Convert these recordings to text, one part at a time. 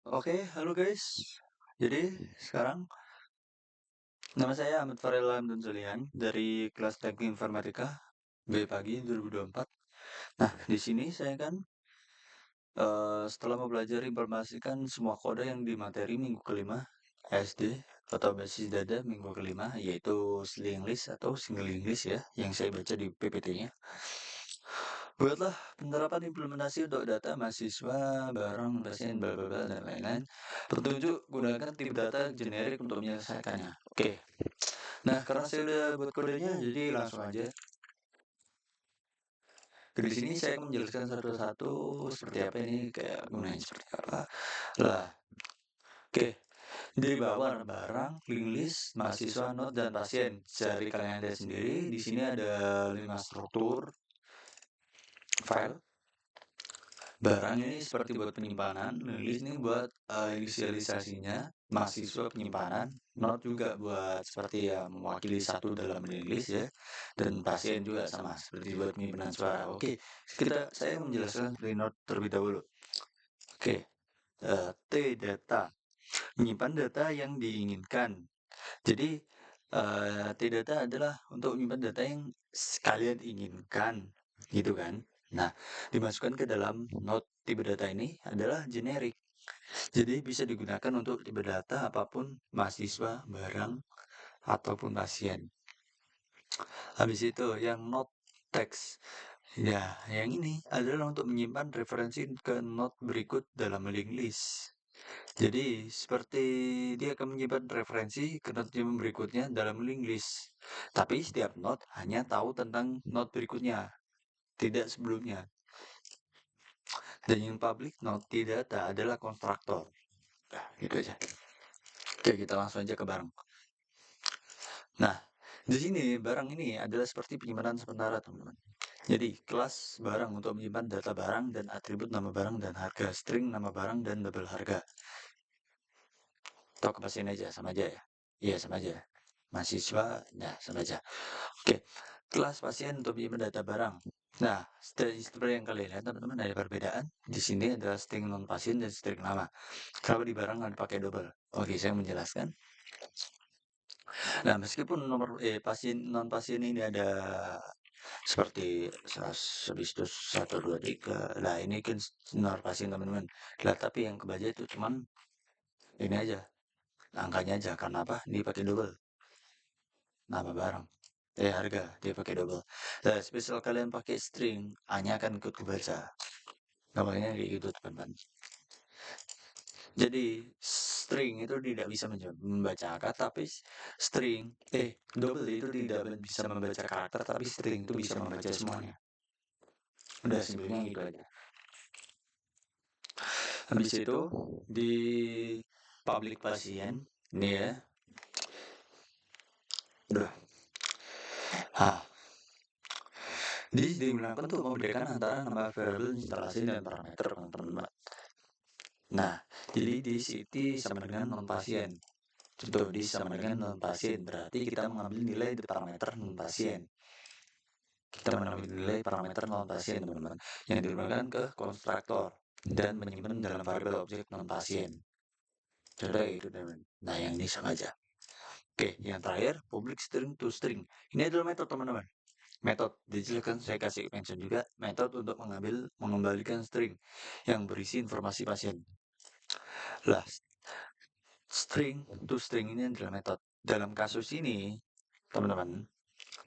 Oke, halo guys. Jadi sekarang nama saya Ahmad Farel Hamdan Solihan dari kelas Teknik Informatika B Pagi 2024. Nah, di sini saya kan setelah mempelajari informasikan semua kode yang di materi minggu kelima SD atau basis data minggu kelima, yaitu Sling English atau Single English ya, yang saya baca di PPT-nya. Buatlah penerapan implementasi untuk data mahasiswa, barang, pasien, bla bla bla, dan lain-lain. Petunjuk gunakan tipe data generik untuk menyelesaikannya. Oke. Nah, karena saya udah buat kodenya, jadi langsung aja. Di sini saya akan menjelaskan satu-satu seperti apa ini, kayak gunanya seperti apa. Lah, oke. Di bawah ada barang, link list, mahasiswa, not, dan pasien. Cari kalian lihat sendiri. Di sini ada 5 struktur file. Barang ini seperti buat penyimpanan, list ini buat inisialisasinya, mahasiswa penyimpanan, not juga buat seperti ya mewakili satu dalam list ya, dan pasien juga sama seperti buat penyimpanan suara. Oke, saya menjelaskan seperti not terlebih dahulu. Oke, T data, menyimpan data yang diinginkan. Jadi T data adalah untuk menyimpan data yang kalian inginkan, gitu kan? Nah, dimasukkan ke dalam node tipe data ini adalah generik. Jadi bisa digunakan untuk tipe data apapun mahasiswa, barang, ataupun pasien. Habis itu yang node text. Ya, yang ini adalah untuk menyimpan referensi ke node berikut dalam link list. Jadi, seperti dia akan menyimpan referensi ke node yang berikutnya dalam link list. Tapi setiap node hanya tahu tentang node berikutnya, tidak sebelumnya. Dan yang public node data adalah konstruktor. Nah, gitu aja. Oke, kita langsung aja ke barang. Nah, di sini barang ini adalah seperti penyimpanan sementara, teman-teman. Jadi, kelas barang untuk menyimpan data barang dan atribut nama barang dan harga, string nama barang dan label harga. Atau kepastian aja, sama aja ya. Iya, sama aja. Mahasiswa, ya sama aja. Oke, kelas pasien untuk menyimpan data barang. Nah, seperti yang kalian lihat teman-teman ada perbedaan. Di sini ada string non pasien dan string nama. Kalau di barang ada pakai double. Oke, saya menjelaskan. Nah, meskipun nomor pasien non pasien ini ada seperti habis itu 1, 2, 3. Nah, ini kan nomor pasien teman-teman. Lah, tapi yang kebaca itu cuman ini aja. Angkanya aja. Karena apa? Ini pakai double. Nama barang. Harga. Dia pakai double. Nah, spesial kalian pakai string, hanya akan ikut kebaca. Namanya kayak gitu, teman-teman. Jadi string itu tidak bisa membaca angka, tapi string double itu tidak bisa membaca karakter, tapi string itu bisa membaca semuanya. Udah simpelnya gitu aja. Habis itu di public pasien ini ya. Udah. Digunakan untuk membedakan antara nama variabel instalasi dan parameter, teman-teman. Nah, jadi di sini sama dengan non pasien. Contoh di sama dengan non pasien, berarti kita mengambil nilai di parameter non pasien. Kita mengambil nilai parameter non pasien, teman-teman, yang digunakan ke konstruktor dan menyimpan dalam variabel objek non pasien. Contoh itu, teman. Nah, yang ini sama aja. Oke, yang terakhir public string to string. Ini adalah metode, teman-teman. Metode dijelaskan, saya kasih mention juga, metode untuk mengembalikan string yang berisi informasi pasien. Lah, string to string ini adalah metode. Dalam kasus ini, teman-teman,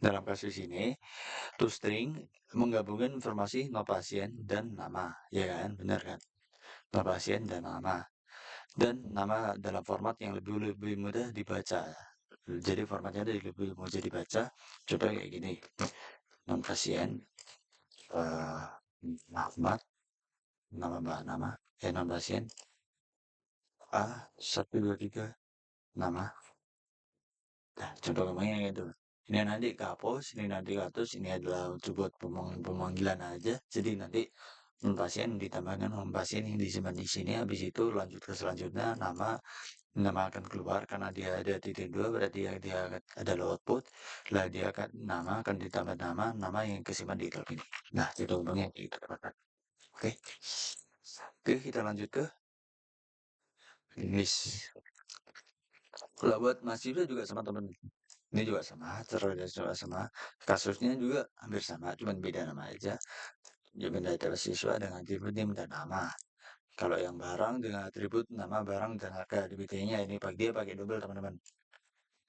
dalam kasus ini, to string menggabungkan informasi no pasien dan nama, ya kan? Benar kan? No pasien dan nama. Dan nama dalam format yang lebih mudah dibaca. Jadi formatnya lebih mudah dibaca. Contoh kayak gini. Non pasien, Ahmad, nama, non pasien, A123, nama. Nah, contoh ngomongnya gitu. Ini nanti kapos, ini nanti katus, ini adalah buat pemanggilan aja. Jadi nanti pasien ditambahkan pasien yang disimpan di sini. Habis itu lanjut ke selanjutnya, nama akan keluar karena dia ada titik 2, berarti dia ada output. Lah dia akan nama akan ditambah nama yang kesimpan di dalam ini. Nah, itu ngomongnya gitu, teman-teman. Oke. Oke, kita lanjut ke English. Kalau buat mahasiswa juga sama temen. Ini juga sama, juga sama. Kasusnya juga hampir sama, cuma beda nama aja. Dia data siswa dengan atribut NIM dan nama. Kalau yang barang dengan atribut nama barang dan harga DBT-nya ini dia pakai double teman-teman.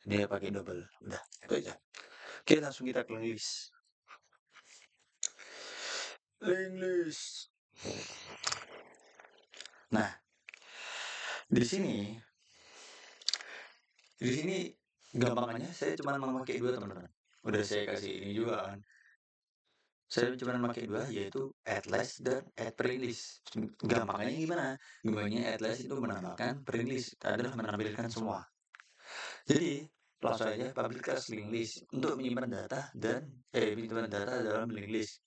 Dia pakai double. Udah, itu aja. Oke, langsung kita ke English. English. Nah, di sini gampangannya saya cuma memakai dua teman-teman. Udah saya kasih ini juga kan. Saya cuma memakai dua, yaitu atlas dan printlist. Gampangnya gimana? Gampangnya atlas itu menambahkan, printlist adalah menampilkan semua. Jadi langsung aja public class link list untuk menyimpan data dan menyimpan data dalam link list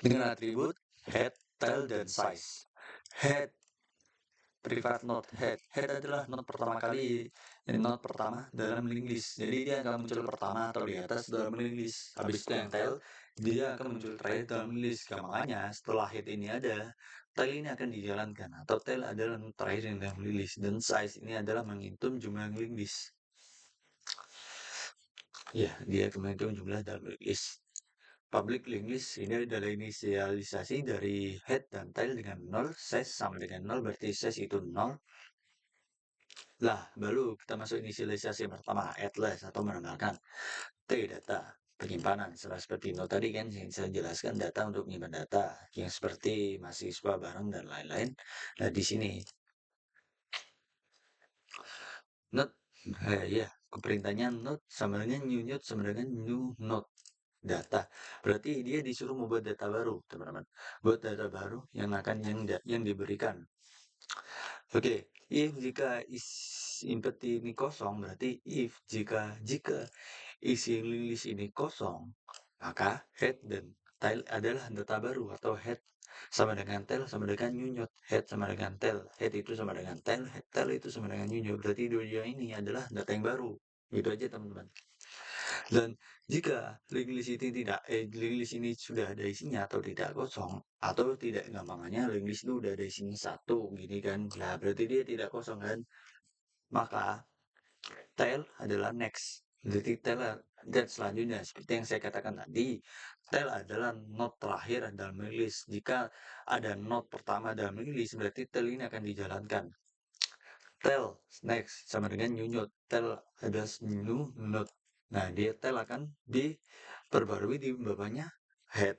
dengan atribut head, tail, dan size. Head private node head adalah node pertama kali, node pertama dalam link list. Jadi dia akan muncul pertama atau di atas dalam link list. Habis itu yang tail, dia akan muncul terakhir dalam link list. Makanya setelah head ini ada, tail ini akan dijalankan, atau tail adalah node terakhir yang dalam link list, dan size ini adalah menghitung jumlah link list. Ya, dia akan menghitung jumlah dalam link list. Public link list ini adalah inisialisasi dari head dan tail dengan 0, size sama dengan 0, berarti size itu 0. Lah, baru kita masuk inisialisasi yang pertama, atlas atau menambahkan T data penyimpanan. Seperti no tadi kan yang saya jelaskan, data untuk menyimpan data yang seperti mahasiswa, barang, dan lain-lain. Nah, di sini note, ya, perintahnya note sama dengan new note sama dengan new note data. Berarti dia disuruh membuat data baru, teman-teman. Buat data baru yang akan yang diberikan. Oke, if jika input ini kosong, berarti if jika isi list ini kosong, maka head dan tail adalah data baru, atau head sama dengan tail sama dengan new note. Head sama dengan tail, head itu sama dengan tail, tail itu sama dengan new note. Berarti dua ini adalah data yang baru. Gitu aja teman-teman. Dan jika link list ini sudah ada isinya atau tidak kosong, atau tidak, gampangannya link list itu udah ada isinya satu gini kan, nah berarti dia tidak kosong kan, maka tail adalah next. Jadi tail dan selanjutnya seperti yang saya katakan tadi, tail adalah node terakhir dalam link list. Jika ada node pertama dalam link list, berarti tail ini akan dijalankan. Tail next sama dengan new node. Tail ada new node. Nah, dia tail akan diperbarui di bawahnya head.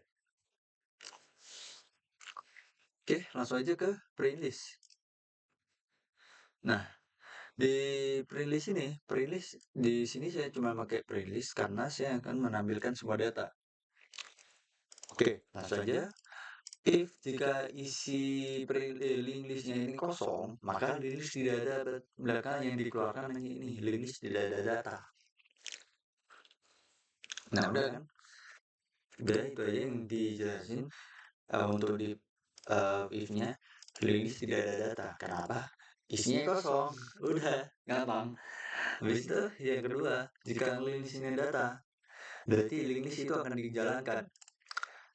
Oke, langsung aja ke print list. Nah, di print list di sini saya cuma pakai print list karena saya akan menampilkan semua data. Oke, langsung aja. If jika isi link listnya ini kosong, maka link list tidak ada belakang yang dikeluarkan hanya ini, link list tidak ada data. Nah, udah kan? Udah, itu aja yang dijelasin. Untuk di if-nya, link list tidak ada data. Kenapa? Isinya kosong. Udah, gampang. Habis itu yang kedua, jika link listnya data, berarti link list itu akan dijalankan.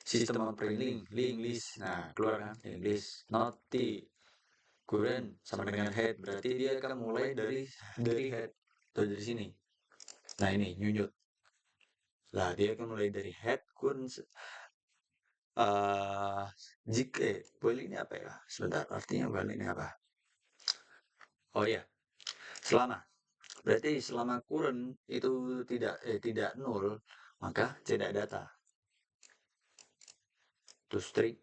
Sistem print link list. Nah, keluar kan link list. Not T, current sama dengan head. Berarti dia akan mulai dari head atau dari sini. Nah, ini nyunyut. Lah, dia akan mulai dari head, current, jika boleh ini apa ya? Sebentar, artinya boleh ini apa? Oh iya, selama. Berarti selama current itu tidak nol, maka tidak data. Terus string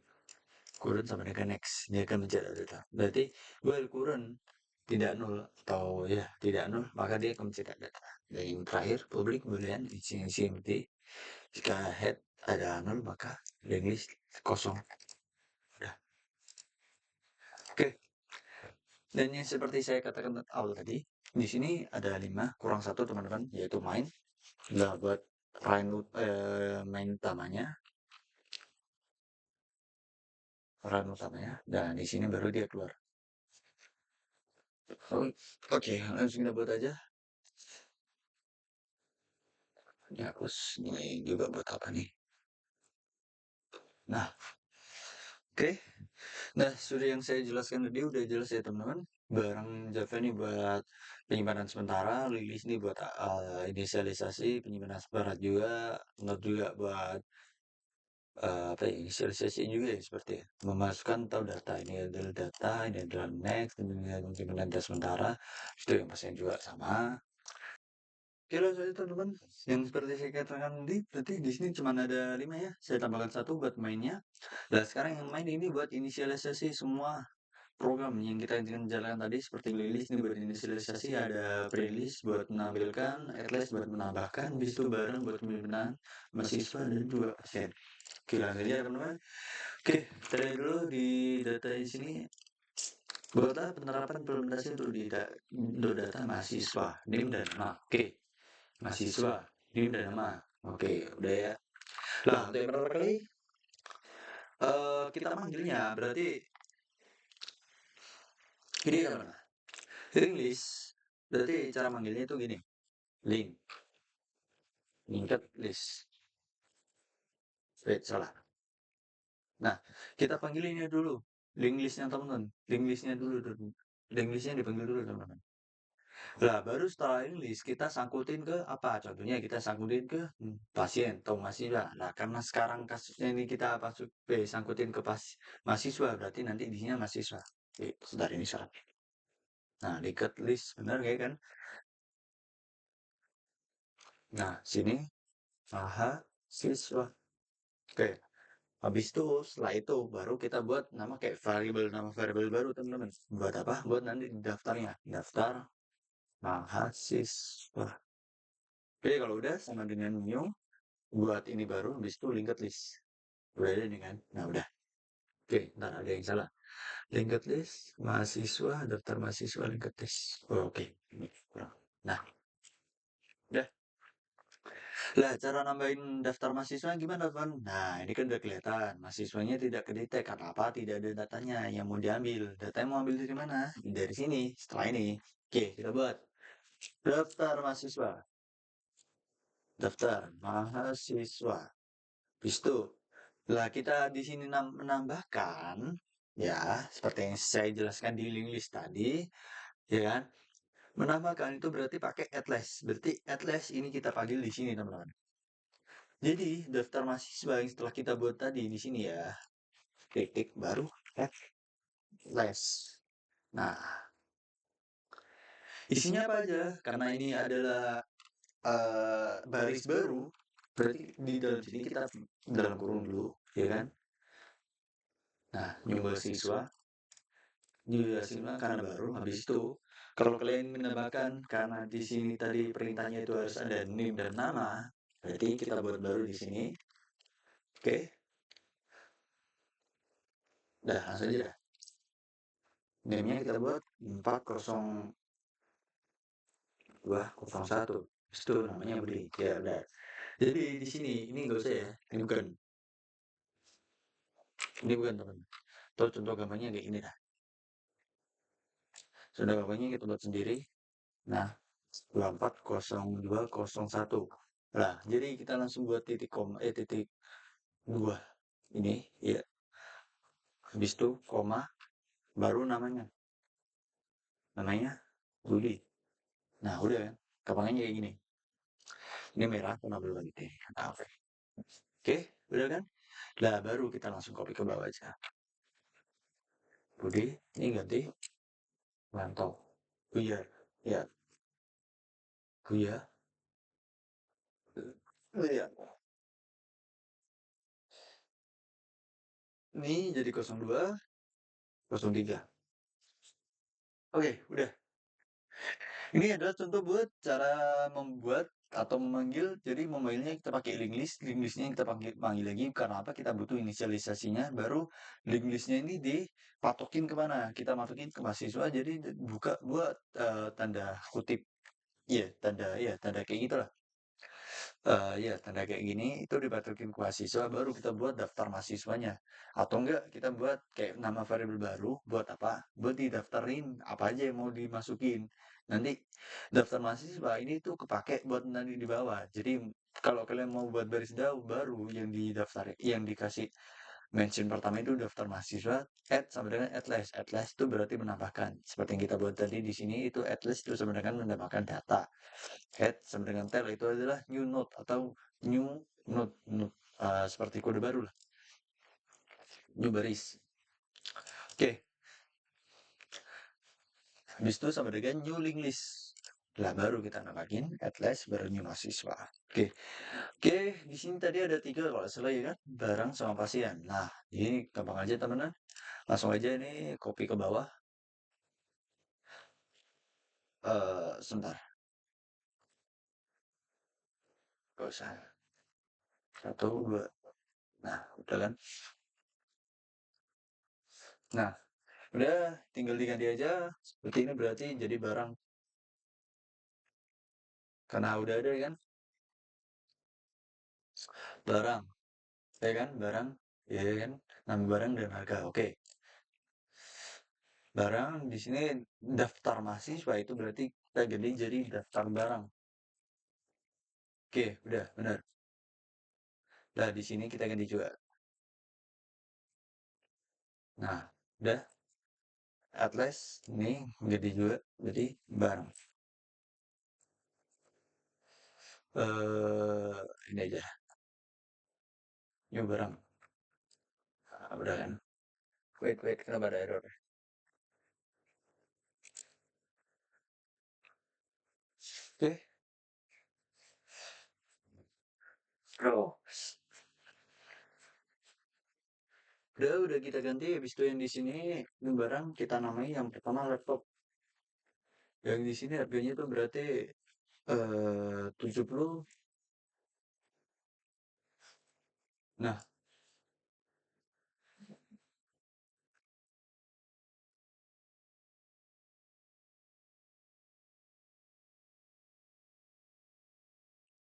current sama dengan next, dia akan mencetak data. Berarti while current tidak nol atau ya tidak nol, maka dia akan mencetak data. Dan yang terakhir, public boolean empty. Jika head ada nol, maka link list kosong. Udah. Oke. Dan yang seperti saya katakan awal tadi, di sini ada 5 kurang 1 teman-teman, yaitu main. Nggak buat main utamanya, run utamanya, dan di sini baru dia keluar. Oke, langsung kita buat aja. Ini hapus, ini juga buat apa nih? Nah, oke. Nah, sudah yang saya jelaskan tadi udah jelas ya teman-teman. Barang Java ini buat penyimpanan sementara, Lilis ini buat inisialisasi penyimpanan sementara juga, Node juga buat apa ya, inisialisasi juga ya seperti ya, memasukkan tahu data ini adalah data, ini adalah next, ini adalah penyimpanan data sementara, itu yang pastinya juga sama. Oke lah saya teman-teman, yang seperti saya katakan tadi, berarti di sini cuma ada 5 ya. Saya tambahkan satu buat mainnya. Nah sekarang yang main ini buat inisialisasi semua program yang kita jalankan tadi seperti list ini buat inisialisasi, ada pre-list buat menampilkan, atlas buat menambahkan, bis itu bareng buat pemimpinan mahasiswa dan juga pasien. Oke langsung aja teman-teman. Oke, kita lihat dulu di data di sini. Buatlah penerapan implementasi untuk data mahasiswa, NIM dan nama. Oke, mahasiswa, NIM dan nama. Oke, udah ya. Lah, untuk yang pertama kali kita manggilnya berarti ini teman-teman. Link list. Berarti cara manggilnya itu gini. Link. Linked list. Wait, salah. Nah, kita panggil ini dulu. Link listnya teman-teman. Link listnya dulu. Link listnya dipanggil dulu teman-teman. Lah, baru setelah link list kita sangkutin ke apa? Contohnya kita sangkutin ke pasien atau mahasiswa. Nah, karena sekarang kasusnya ini kita sangkutin ke mahasiswa, berarti nanti isinya mahasiswa. Sebentar ini salah. Nah, linked list benar kayak kan? Nah, sini mahasiswa. Oke. Habis itu, setelah itu baru kita buat nama kayak nama variabel baru teman-teman. Buat apa? Buat nanti di daftarnya. Daftar mahasiswa. Oke, kalau udah sama dengan new, buat ini baru, habis itu linked list. Udah ada nih kan? Nah, udah. Oke, ntar ada yang salah. Linked list, mahasiswa, daftar mahasiswa, linked list. Oh, oke. Nah, udah. Lah, cara nambahin daftar mahasiswa gimana, Van? Nah, ini kan udah kelihatan. Mahasiswanya tidak kedetek. Karena apa? Tidak ada datanya yang mau diambil. Datanya mau ambil dari mana? Dari sini, setelah ini. Oke, kita buat. Daftar mahasiswa. Daftar mahasiswa. Habis itu, lah kita di sini menambahkan, ya, seperti yang saya jelaskan di link list tadi, ya kan? Menambahkan itu berarti pakai atlas. Berarti atlas ini kita panggil di sini, teman-teman. Jadi daftar mahasiswa yang setelah kita buat tadi di sini ya, titik baru les. Nah, isinya apa aja? Karena ini adalah baris baru, berarti di dalam sini kita dalam kurung dulu, ya kan? Nah, nyoba siswa, siswa karena baru. Habis itu, kalau kalian menambahkan karena di sini tadi perintahnya itu harus ada NIM dan nama, berarti kita buat baru di sini. Oke. Dah, langsung aja dah. NIM-nya kita buat 40201. Itu namanya Budi. Ya udah. Jadi di sini ini enggak usah ya. Ini bukan. Ini bukan teman. Tuh contoh gambarnya kayak ini dah. Sudah gambarnya kita buat sendiri. Nah, 240201. Nah, jadi kita langsung buat titik koma titik 2 ini ya. Habis itu koma baru namanya. Namanya Budi. Nah, udah kan. Gampangnya kayak gini. Ini merah kenapa belum lagi? Nah, oke. Oke, udah kan? Lah baru kita langsung copy ke bawah aja. Budi, ini ganti mantap. Iya, ya, iya, iya. Ini jadi 02, 03. Oke, udah. Ini adalah contoh buat cara membuat atau memanggil. Jadi memanggilnya kita pakai link list. Link listnya kita panggil lagi. Karena apa? Kita butuh inisialisasinya. Baru link listnya ini dipatokin kemana? Kita masukin ke mahasiswa. Jadi buka buat tanda kutip. Iya, tanda kayak gitulah. Ya tanda kayak gini itu dipatokin ke mahasiswa baru kita buat daftar mahasiswanya atau enggak kita buat kayak nama variabel baru buat apa buat didaftarin apa aja yang mau dimasukin nanti daftar mahasiswa ini tuh kepake buat nanti di bawah jadi kalau kalian mau buat baris baru yang didaftar yang dikasih mention pertama itu daftar mahasiswa, add sama dengan atlas. Atlas itu berarti menambahkan. Seperti yang kita buat tadi di sini itu atlas itu sama dengan menambahkan data. Add sama dengan tel itu adalah new node atau new node, seperti kode baru lah, new baris. Oke, habis itu sama dengan new link list. Lah baru kita nambahin atlas baru new mahasiswa. Oke. Oke, di sini tadi ada 3 kalau nggak salah ya kan, barang sama pasien. Nah, ini gampang aja temenan. Langsung aja ini copy ke bawah. Sebentar, nggak usah. Satu, dua. Nah, udah kan? Nah, udah tinggal diganti aja. Seperti ini berarti jadi barang. Karena udah ada kan? Barang, ya kan? Barang, ya kan? Nama barang dan harga. Oke. Barang di sini daftar mahasiswa itu berarti kita ganti jadi daftar barang. Oke, udah benar. Nah, di sini kita ganti juga. Nah, udah atlas ini ganti juga jadi barang. Ini aja, new barang. Nah, udah kan? Wait, kenapa ada error? Oke, bro. Udah kita ganti. Habis itu yang di sini new barang kita namai yang pertama laptop. Yang di sini harganya itu berarti 70. Nah,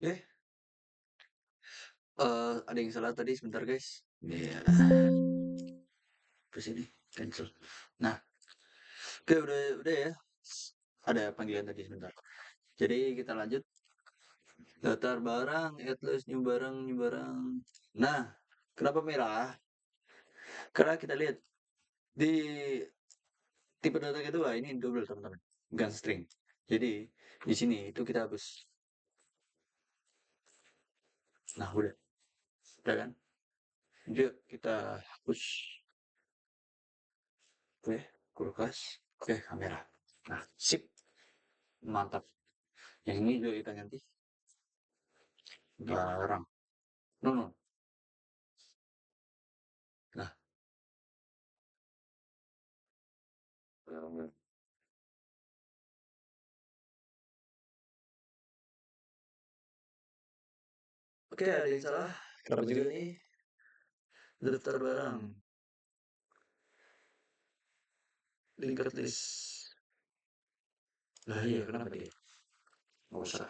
eh ada yang salah tadi sebentar guys. Iya, ke sini cancel. Nah, oke udah ya. Ada panggilan tadi sebentar. Jadi kita lanjut. Daftar barang, atlas new barang. Nah, kenapa merah? Karena kita lihat di tipe data kedua ini double teman-teman, bukan string. Jadi di sini itu kita hapus. Nah udah kan? Yuk kita hapus. Oke, kulkas. Oke, kamera. Nah, sip, mantap. Yang ini juga kita ganti barang. No. Nah, oke ada yang salah. Kenapa juga nih? Daftar barang, linked list. Lah iya, kenapa dia? Nggak usah,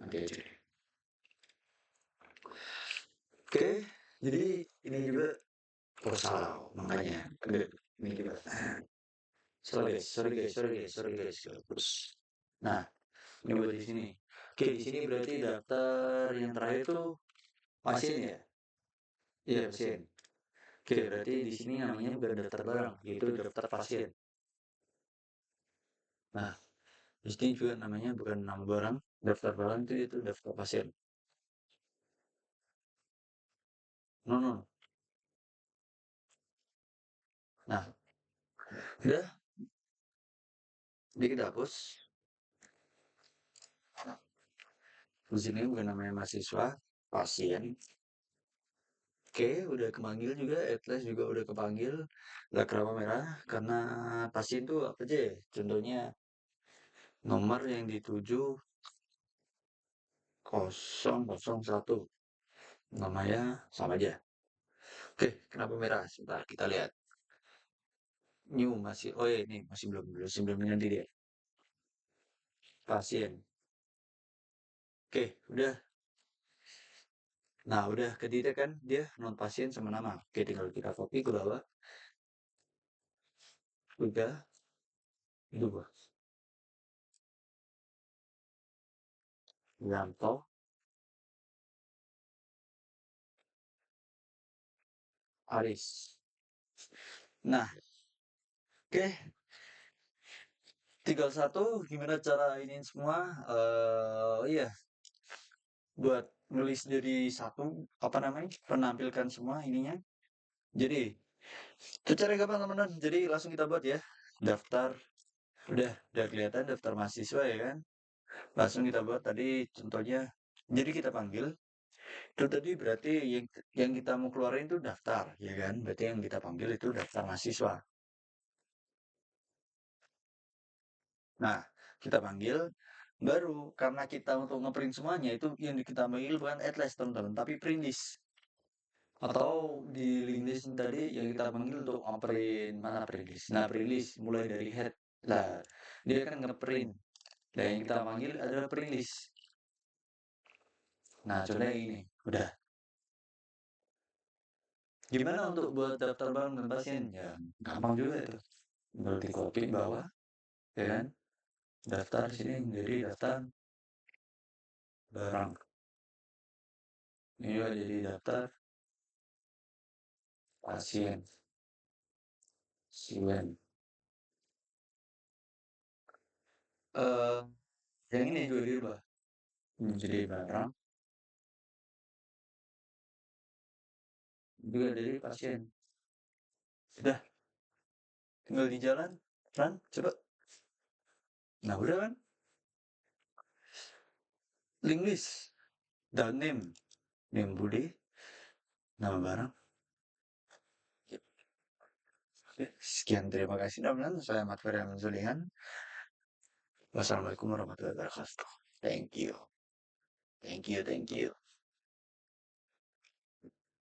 nanti aja. Oke, jadi ini juga salah, makanya ada ini juga. Sorry guys. Terus, nah, ini buat di sini. Oke, di sini berarti daftar yang terakhir tuh pasien ya? Iya, pasien. Oke, berarti di sini namanya bukan daftar barang, yaitu daftar pasien. Nah, di sini juga namanya bukan nama barang, daftar barang itu daftar pasien. No. Nah, udah, jadi kita hapus. Di sini bukan namanya mahasiswa, pasien. Oke, udah kepanggil juga, atlas juga udah kepanggil. Lah kenapa merah? Karena pasien tuh apa aja ya? Contohnya nomor yang dituju 001. Namanya sama aja. Oke, kenapa merah? Sebentar kita lihat. New masih, oh ya ini masih belum nanti dia. Pasien. Oke, udah. Nah, udah kedetek kan dia non pasien sama nama. Oke, tinggal kita copy ke bawah. Udah, dua. Yanto. Aris. Nah, oke, tinggal satu gimana cara ini semua, iya, buat nulis jadi satu, apa namanya, menampilkan semua ininya. Jadi, itu cara gampang teman-teman. Jadi langsung kita buat ya, daftar. Udah kelihatan daftar mahasiswa ya kan. Langsung kita buat tadi contohnya. Jadi kita panggil. Itu tadi berarti yang kita mau keluarin itu daftar, ya kan? Berarti yang kita panggil itu daftar mahasiswa. Nah, kita panggil, baru karena kita untuk ngeprint semuanya itu yang kita panggil bukan atlas teman-teman, tapi print list. Atau di link list tadi yang kita panggil untuk ngeprint, mana print list? Nah, print list mulai dari head. Nah, dia kan ngeprint. Nah, yang kita panggil adalah print list. Nah, contohnya ini, udah. Gimana untuk buat daftar barang dan pasien? Ya, gampang juga itu. Tinggal di copy bawah, ya kan? Daftar sini jadi daftar barang. Ini juga jadi daftar pasien. Pasien. Eh, yang ini juga dirubah menjadi barang juga dari pasien. Sudah, tinggal di jalan, run, coba. Nah, udah kan? Link list, dan name Budi, nama barang. Oke, sekian terima kasih teman-teman. Saya Ahmad Ferry Zulihan. Wassalamualaikum warahmatullahi wabarakatuh. Thank you. Thank you.